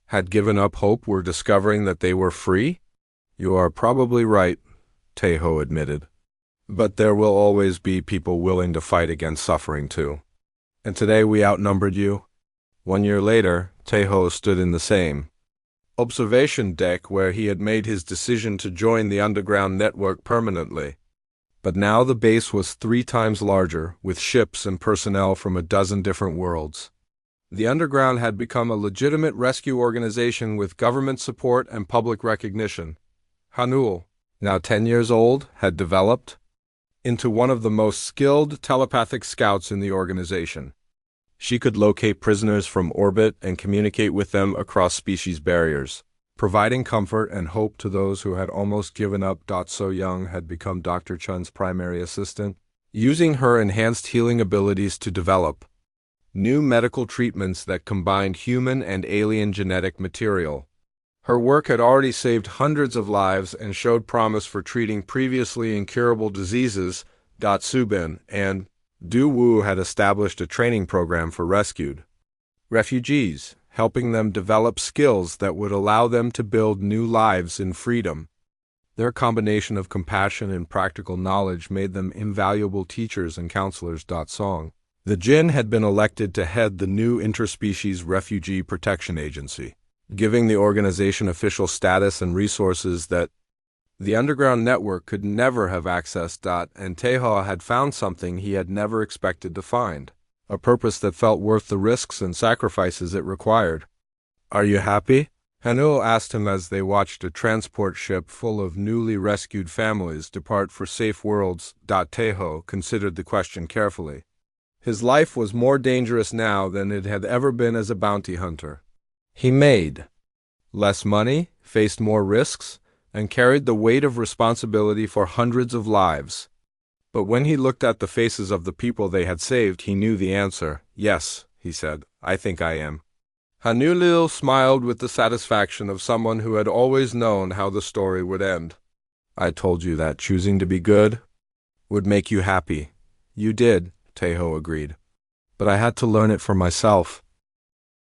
Speaker 1: had given up hope were discovering that they were free? "You are probably right," Taeho admitted. "But there will always be people willing to fight against suffering too. And today we outnumbered you." 1 year later, Taeho stood in the same observation deck where he had made his decision to join the underground network permanently. But now the base was 3 times larger, with ships and personnel from a dozen different worlds. The underground had become a legitimate rescue organization with government support and public recognition. Hanul, now 10 years old, had developed into one of the most skilled telepathic scouts in the organization. She could locate prisoners from orbit and communicate with them across species barriers, providing comfort and hope to those who had almost given up. So Young had become Dr. Chun's primary assistant, using her enhanced healing abilities to develop new medical treatments that combined human and alien genetic material. Her work had already saved hundreds of lives and showed promise for treating previously incurable diseases. Subin and Du Wu had established a training program for rescued refugees, helping them develop skills that would allow them to build new lives in freedom. Their combination of compassion and practical knowledge made them invaluable teachers and counselors. Song. The Jin had been elected to head the new Interspecies Refugee Protection Agency, giving the organization official status and resources that the underground network could never have accessed. And Taeho had found something he had never expected to find, a purpose that felt worth the risks and sacrifices it required. "Are you happy?" Hanul asked him as they watched a transport ship full of newly rescued families depart for safe worlds. Taeho considered the question carefully. His life was more dangerous now than it had ever been as a bounty hunter. He made less money, faced more risks, and carried the weight of responsibility for hundreds of lives. But when he looked at the faces of the people they had saved, he knew the answer. "Yes," he said, "I think I am." Hanulil smiled with the satisfaction of someone who had always known how the story would end. "I told you that choosing to be good would make you happy." "You did," Taeho agreed. "But I had to learn it for myself."